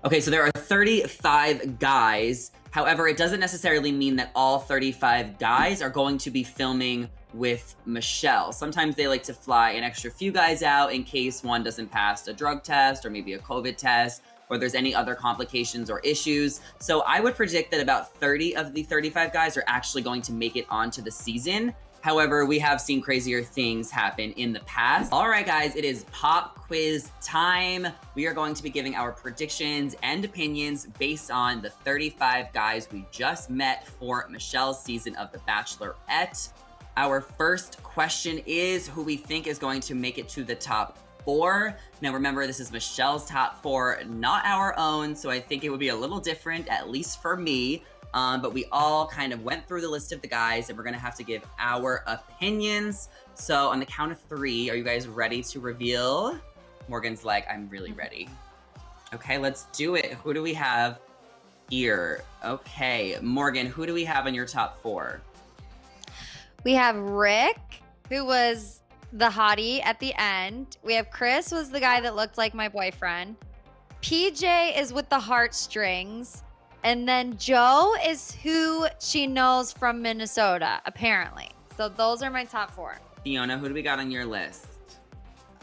Okay, so there are 35 guys. However, it doesn't necessarily mean that all 35 guys are going to be filming with Michelle. Sometimes they like to fly an extra few guys out in case one doesn't pass a drug test or maybe a COVID test, or there's any other complications or issues. So I would predict that about 30 of the 35 guys are actually going to make it onto the season. However, we have seen crazier things happen in the past. All right, guys, it is pop quiz time. We are going to be giving our predictions and opinions based on the 35 guys we just met for Michelle's season of The Bachelorette. Our first question is who we think is going to make it to the top 4. Now remember, this is Michelle's top 4, not our own, so I think it would be a little different, at least for me. But we all kind of went through the list of the guys, and we're gonna have to give our opinions. So on the count of 3, are you guys ready to reveal? Morgan's like, I'm really ready. Okay, let's do it. Who do we have here? Okay, Morgan, who do we have in your top 4? We have Rick, who was the hottie at the end. We have Chris, was the guy that looked like my boyfriend. PJ is with the heartstrings. And then Joe is who she knows from Minnesota, apparently. So those are my top 4. Fiona, who do we got on your list?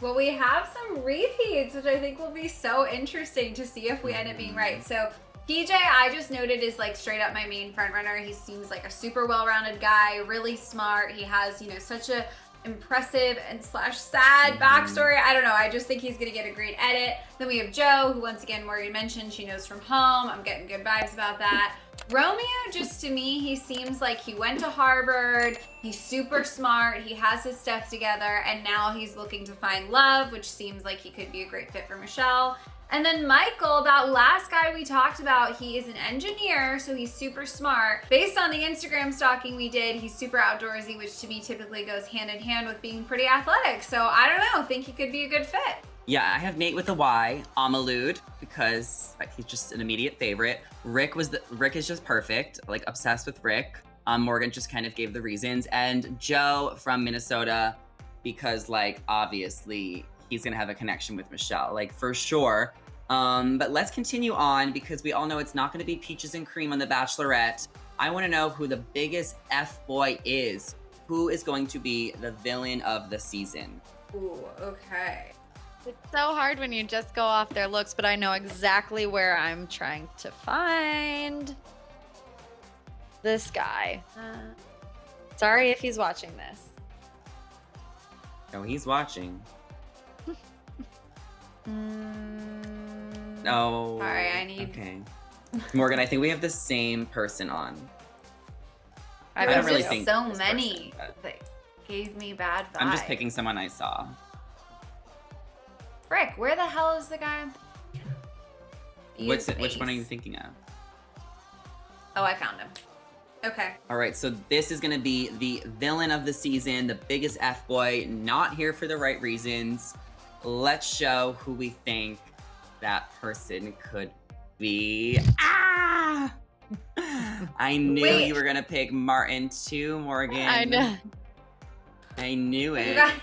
Well, we have some repeats, which I think will be so interesting to see if we end up being right. So PJ, I just noted, is like straight up my main front runner. He seems like a super well-rounded guy, really smart. He has, such a impressive and / sad backstory. I don't know. I just think he's gonna get a great edit. Then we have Joe, who once again Morgan mentioned she knows from home. I'm getting good vibes about that. Romeo, just to me, he seems like he went to Harvard. He's super smart. He has his stuff together, and now he's looking to find love, which seems like he could be a great fit for Michelle. And then Michael, that last guy we talked about, he is an engineer, so he's super smart. Based on the Instagram stalking we did, he's super outdoorsy, which to me typically goes hand in hand with being pretty athletic. So I don't know, think he could be a good fit. Yeah, I have Nate with a Y, Amalude, because he's just an immediate favorite. Rick is just perfect, like obsessed with Rick. Morgan just kind of gave the reasons. And Joe from Minnesota, because obviously he's gonna have a connection with Michelle, for sure. But let's continue on because we all know it's not gonna be peaches and cream on The Bachelorette. I wanna know who the biggest F-boy is. Who is going to be the villain of the season? Ooh, okay. It's so hard when you just go off their looks, but I know exactly where I'm trying to find this guy. Sorry if he's watching this. No, he's watching. No. Sorry, I need... Okay. Morgan, I think we have the same person on. I don't really just think so this many person, that gave me bad vibes. I'm just picking someone I saw. Frick, where the hell is the guy? Which one are you thinking of? Oh, I found him. Okay. All right, so this is gonna be the villain of the season, the biggest F-boy, not here for the right reasons. Let's show who we think that person could be. Ah! I knew you were gonna pick Martin too, Morgan. I know. I knew it. You guys...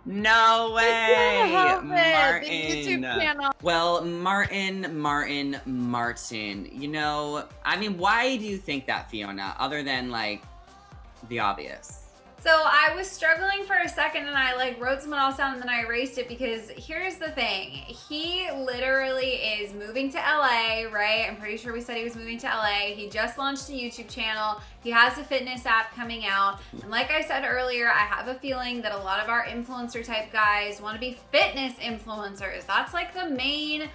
No way! Martin. YouTube channel. Well, Martin. Why do you think that, Fiona? Other than the obvious. So I was struggling for a second and I wrote someone else down and then I erased it because here's the thing. He literally is moving to LA, right? I'm pretty sure we said he was moving to LA. He just launched a YouTube channel. He has a fitness app coming out. And like I said earlier, I have a feeling that a lot of our influencer type guys want to be fitness influencers. That's the main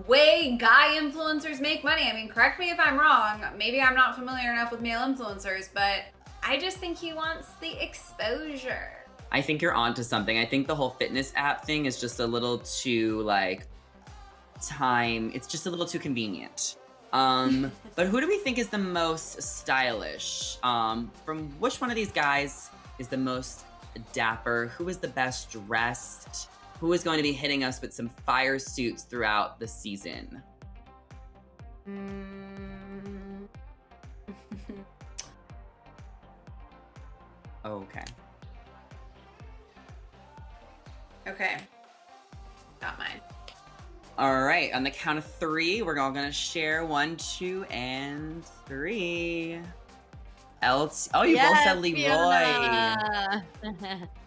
way guy influencers make money. I mean, correct me if I'm wrong. Maybe I'm not familiar enough with male influencers, but I just think he wants the exposure. I think you're onto something. I think the whole fitness app thing is just a little too it's just a little too convenient. But who do we think is the most stylish? From which one of these guys is the most dapper? Who is the best dressed? Who is going to be hitting us with some fire suits throughout the season? Okay. Okay. Got mine. All right, on the count of 3, we're all gonna share 1, 2, and 3. LT. Oh, you both said Leroy. Fiona.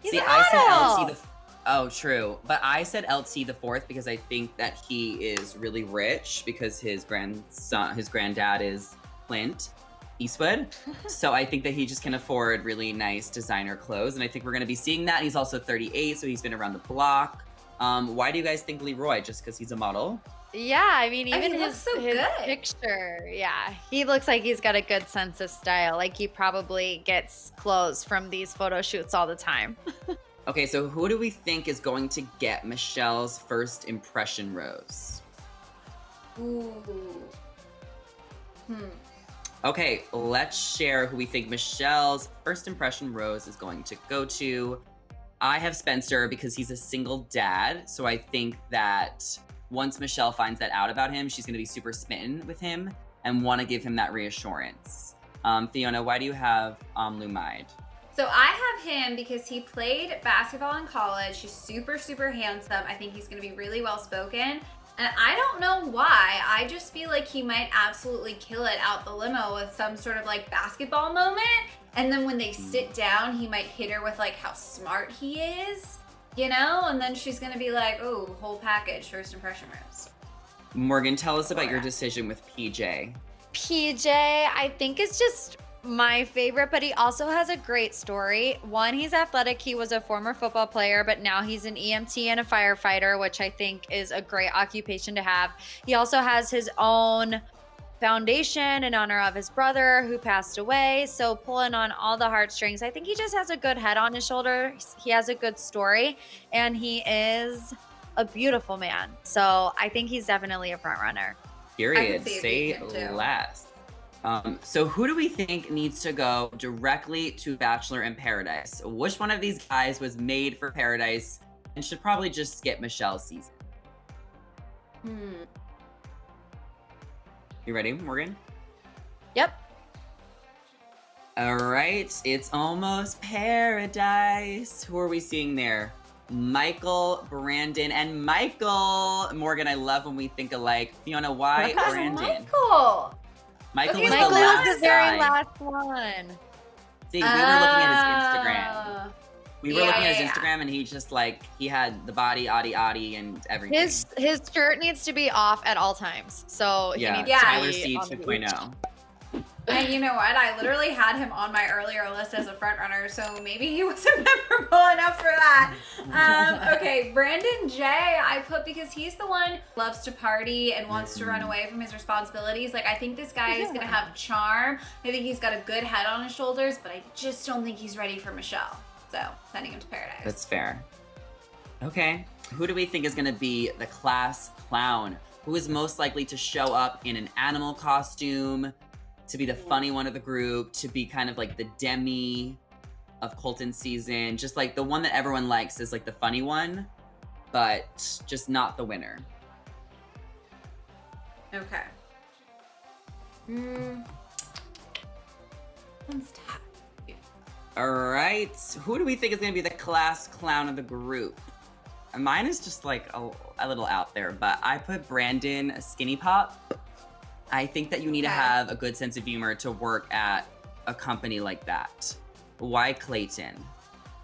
He's See, a I said model. LT oh, true. But I said LT the 4th because I think that he is really rich because his granddad is Clint Eastwood. So I think that he just can afford really nice designer clothes. And I think we're going to be seeing that. He's also 38, so he's been around the block. Why do you guys think Leroy? Just because he's a model? Yeah, I mean, even he his, looks so his good. picture, yeah, he looks like he's got a good sense of style. Like he probably gets clothes from these photo shoots all the time. Okay, so who do we think is going to get Michelle's first impression rose? Ooh. Okay, let's share who we think Michelle's first impression rose is going to go to. I have Spencer because he's a single dad, so I think that once Michelle finds that out about him, she's going to be super smitten with him and want to give him that reassurance. Fiona, why do you have Lumide? So I have him because he played basketball in college. He's super, super handsome. I think he's going to be really well spoken. And I don't know why. I just feel like he might absolutely kill it out the limo with some sort of like basketball moment. And then when they sit down, he might hit her with like how smart he is, you know? And then she's going to be like, oh, whole package, first impression rose. Morgan, tell us about your decision with PJ. PJ, I think is just my favorite, but he also has a great story. One, he's athletic. He was a former football player, but now he's an EMT and a firefighter, which I think is a great occupation to have. He also has his own foundation in honor of his brother who passed away. So pulling on all the heartstrings, I think he just has a good head on his shoulders. He has a good story, and he is a beautiful man. So I think he's definitely a front runner. Period. see it Say being him, too. less. So who do we think needs to go directly to Bachelor in Paradise? Which one of these guys was made for Paradise and should probably just skip Michelle's season? You ready, Morgan? Yep. All right, it's almost Paradise. Who are we seeing there? Michael, Brandon, and Michael. Morgan, I love when we think alike. Fiona, why Because Brandon? Michael. Michael Okay, was Michael the was last the very guy. last one. See, we were looking at his Instagram. We were Yeah, looking at his yeah. Instagram, and he just like he had the body, Adi, and everything. His shirt needs to be off at all times. So he needs Yeah. to Tyler be C on the beach. 2.0. And you know what? I literally had him on my earlier list as a front runner, so maybe he wasn't memorable enough for that. Okay, Brandon J, I put because he's the one who loves to party and wants to run away from his responsibilities. Like, I think this guy is going to have charm. I think he's got a good head on his shoulders, but I just don't think he's ready for Michelle. So, sending him to Paradise. That's fair. Okay, who do we think is going to be the class clown? Who is most likely to show up in an animal costume, to be the funny one of the group, to be kind of like the Demi of Colton season, just like the one that everyone likes is like the funny one, but just not the winner. Okay. One's tough. All right, who do we think is going to be the class clown of the group? Mine is just like a little out there, but I put Brandon Skinny Pop. I think that you need to have a good sense of humor to work at a company like that. Why Clayton?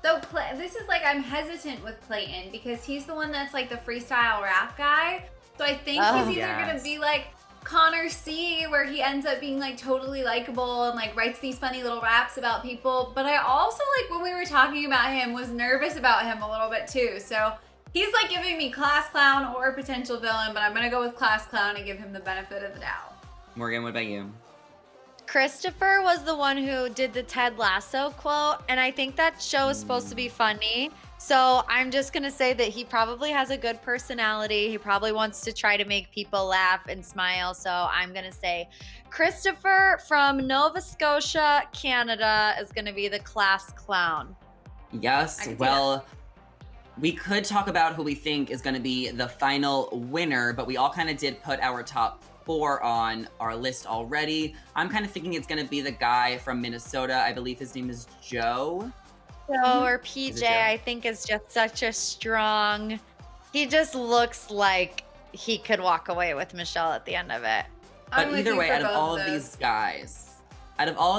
So this is like, I'm hesitant with Clayton because he's the one that's like the freestyle rap guy. So I think he's either going to be like Connor C, where he ends up being like totally likable and like writes these funny little raps about people. But I also, like, when we were talking about him, was nervous about him a little bit too. So he's like giving me class clown or potential villain, but I'm going to go with class clown and give him the benefit of the doubt. Morgan, what about you? Christopher was the one who did the Ted Lasso quote, and I think that show is supposed to be funny. So I'm just going to say that he probably has a good personality. He probably wants to try to make people laugh and smile. So I'm going to say Christopher from Nova Scotia, Canada is going to be the class clown. Yes, well, we could talk about who we think is going to be the final winner, but we all kind of did put our top 4 on our list already. I'm kind of thinking it's going to be the guy from Minnesota. I believe his name is Joe. Joe or PJ, Joe? I think is just such a strong, he just looks like he could walk away with Michelle at the end of it. But I'm with either you way, for out of both all of those.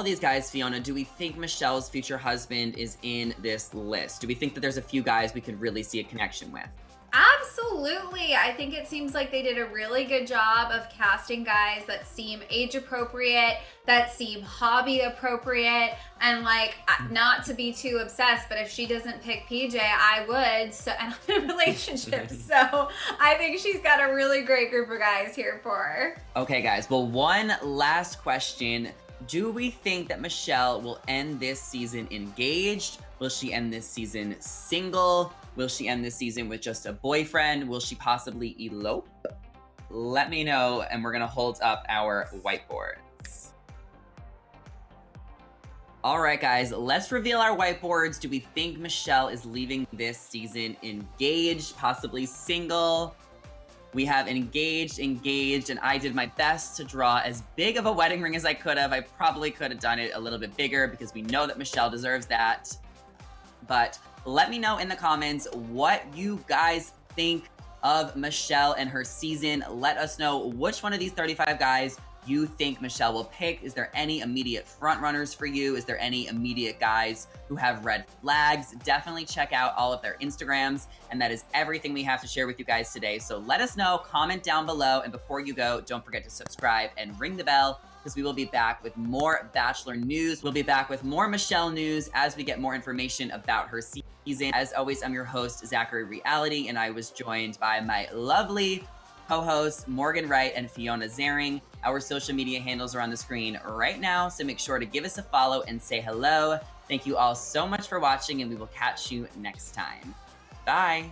these guys, Fiona, do we think Michelle's future husband is in this list? Do we think that there's a few guys we could really see a connection with? Absolutely. I think it seems like they did a really good job of casting guys that seem age appropriate, that seem hobby appropriate, and like not to be too obsessed, but if she doesn't pick PJ, I would. So, and I'm in a relationship, so I think she's got a really great group of guys here for her. Okay, guys. Well, one last question. Do we think that Michelle will end this season engaged? Will she end this season single? Will she end this season with just a boyfriend? Will she possibly elope? Let me know, and we're gonna hold up our whiteboards. All right, guys, let's reveal our whiteboards. Do we think Michelle is leaving this season engaged, possibly single? We have engaged, and I did my best to draw as big of a wedding ring as I could have. I probably could have done it a little bit bigger because we know that Michelle deserves that. But let me know in the comments what you guys think of Michelle and her season. Let us know which one of these 35 guys you think Michelle will pick. Is there any immediate front runners for you? Is there any immediate guys who have red flags? Definitely check out all of their Instagrams. And that is everything we have to share with you guys today. So let us know, comment down below. And before you go, don't forget to subscribe and ring the bell, because we will be back with more Bachelor news. We'll be back with more Michelle news as we get more information about her season. As always, I'm your host, Zachary Reality, and I was joined by my lovely co-hosts, Morgan Wright and Fiona Zaring. Our social media handles are on the screen right now, so make sure to give us a follow and say hello. Thank you all so much for watching, and we will catch you next time. Bye.